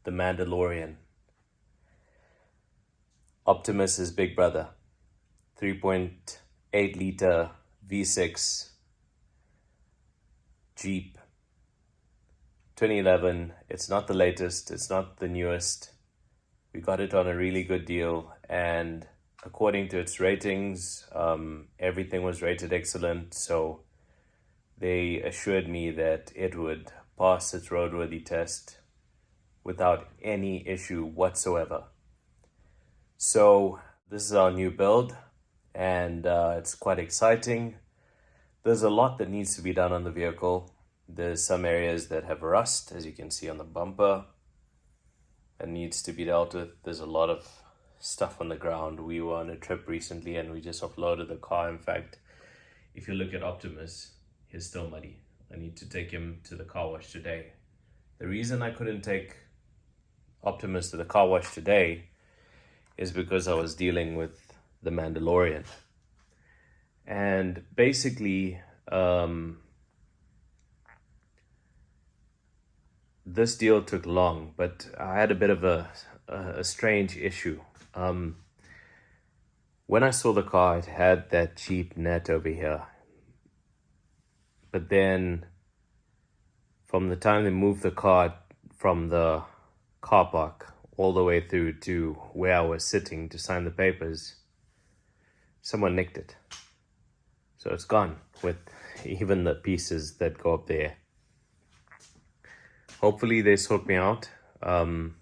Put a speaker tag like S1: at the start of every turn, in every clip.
S1: the Mandalorian. Optimus's big brother. 3.8 liter V6 Jeep. 2011. It's not the latest. It's not the newest. We got it on a really good deal, and according to its ratings, everything was rated excellent. So they assured me that it would pass its roadworthy test without any issue whatsoever. So this is our new build, and it's quite exciting. There's a lot that needs to be done on the vehicle. There's some areas that have rust, as you can see on the bumper, that needs to be dealt with. There's a lot of stuff on the ground. We were on a trip recently and we just offloaded the car. In fact, if you look at Optimus, he's still muddy. I need to take him to the car wash today. The reason I couldn't take Optimus to the car wash today is because I was dealing with the Mandalorian. And basically, this deal took long, but I had a bit of a strange issue. When I saw the car, it had that Jeep net over here. But then, from the time they moved the car from the car park all the way through to where I was sitting to sign the papers, someone nicked it. So it's gone, with even the pieces that go up there. Hopefully they sort me out. I'm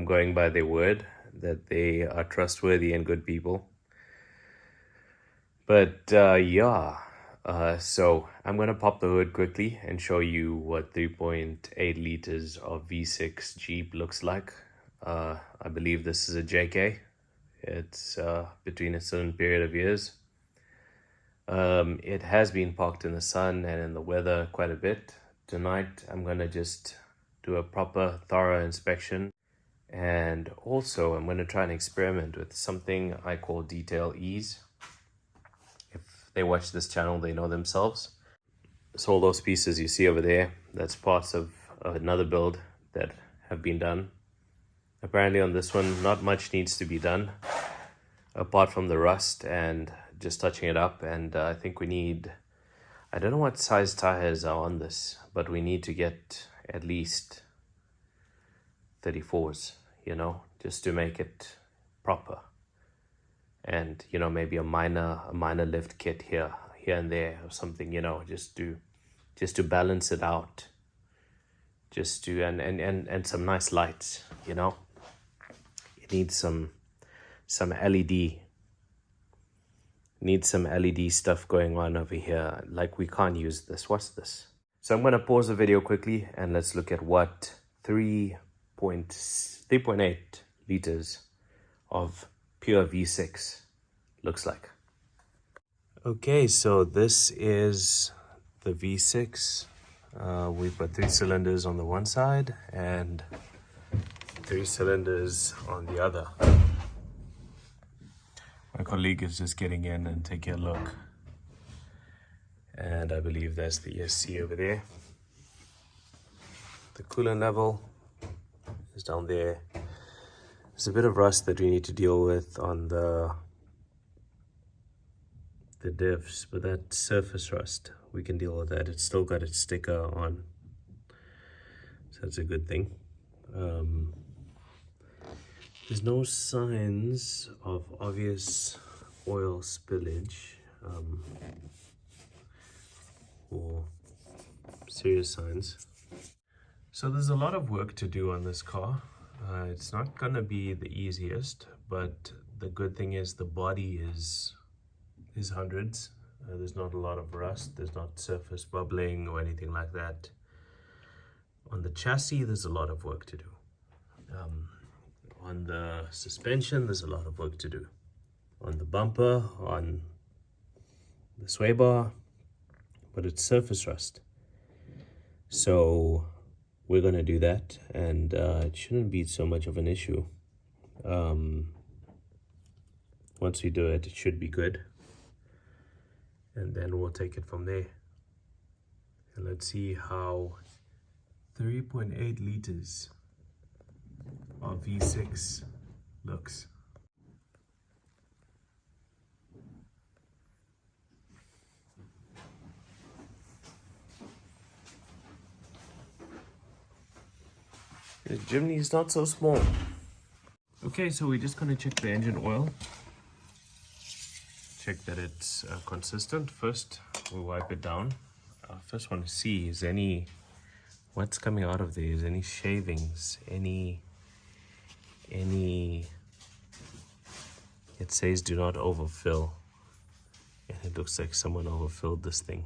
S1: going by their word that they are trustworthy and good people. But so I'm going to pop the hood quickly and show you what 3.8 liters of V6 Jeep looks like. I believe this is a JK. It's between a certain period of years. It has been parked in the sun and in the weather quite a bit. Tonight I'm going to just do a proper thorough inspection, and also I'm going to try and experiment with something I call detail ease. If they watch this channel, they know themselves. So all those pieces you see over there, that's parts of another build that have been done. Apparently on this one, not much needs to be done apart from the rust and just touching it up. And I think we need, I don't know what size tires are on this, but we need to get at least 34s, just to make it proper. And, maybe a minor lift kit here and there or something, just to balance it out. And some nice lights, It needs some LED. Need some LED stuff going on over here. Like, we can't use this. What's this? So I'm going to pause the video quickly and let's look at what 3.8 liters of pure V6 looks like. Okay, so this is the V6. We've got 3 cylinders on the one side and 3 cylinders on the other. My colleague is just getting in and taking a look. And I believe that's the ESC over there. The coolant level is down there. There's a bit of rust that we need to deal with on the diffs, but that surface rust, we can deal with that. It's still got its sticker on, so that's a good thing. There's no signs of obvious oil spillage or serious signs. So there's a lot of work to do on this car. It's not gonna be the easiest, but the good thing is the body is hundreds. There's not a lot of rust. There's not surface bubbling or anything like that. On the chassis, there's a lot of work to do. On the suspension, there's a lot of work to do. On the bumper, on the sway bar, but it's surface rust. So we're gonna do that, and it shouldn't be so much of an issue. Once we do it, it should be good. And then we'll take it from there. And let's see how 3.8 liters our V6 looks. The chimney is not so small. Okay, so we're just going to check the engine oil. Check that it's consistent. First, we wipe it down. I first want to see is what's coming out of there. Is any shavings? Any? It says do not overfill, and it looks like someone overfilled this thing.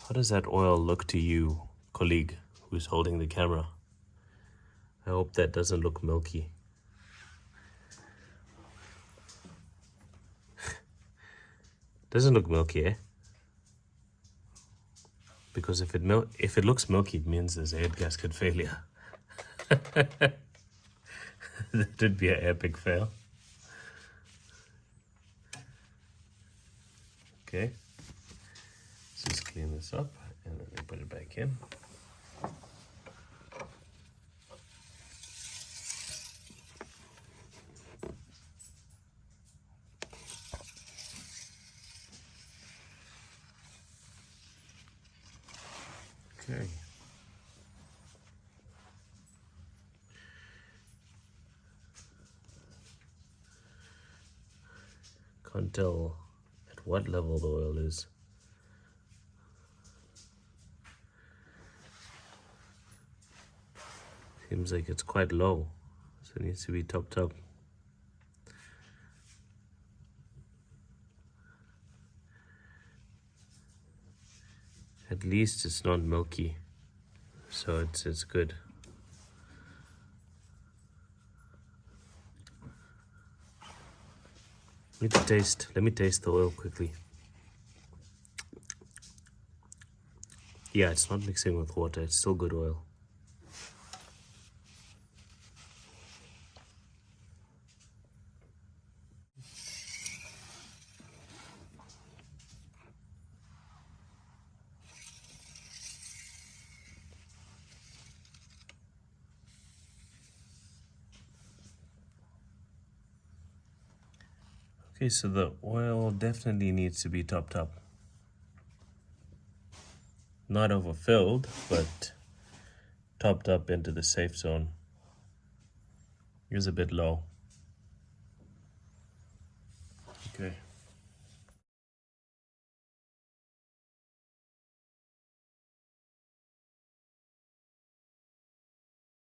S1: How does that oil look to you, colleague, who's holding the camera? I hope that doesn't look milky. Doesn't look milky, eh? Because if it looks milky, it means there's a head gasket failure. That would be an epic fail. Okay, let's just clean this up and then we put it back in. Okay. Can't tell at what level the oil is. Seems like it's quite low, so it needs to be topped up. At least it's not milky, so it's good. Let me taste the oil quickly. Yeah, it's not mixing with water, it's still good oil. Okay, so the oil definitely needs to be topped up. Not overfilled, but topped up into the safe zone. Here's a bit low. Okay.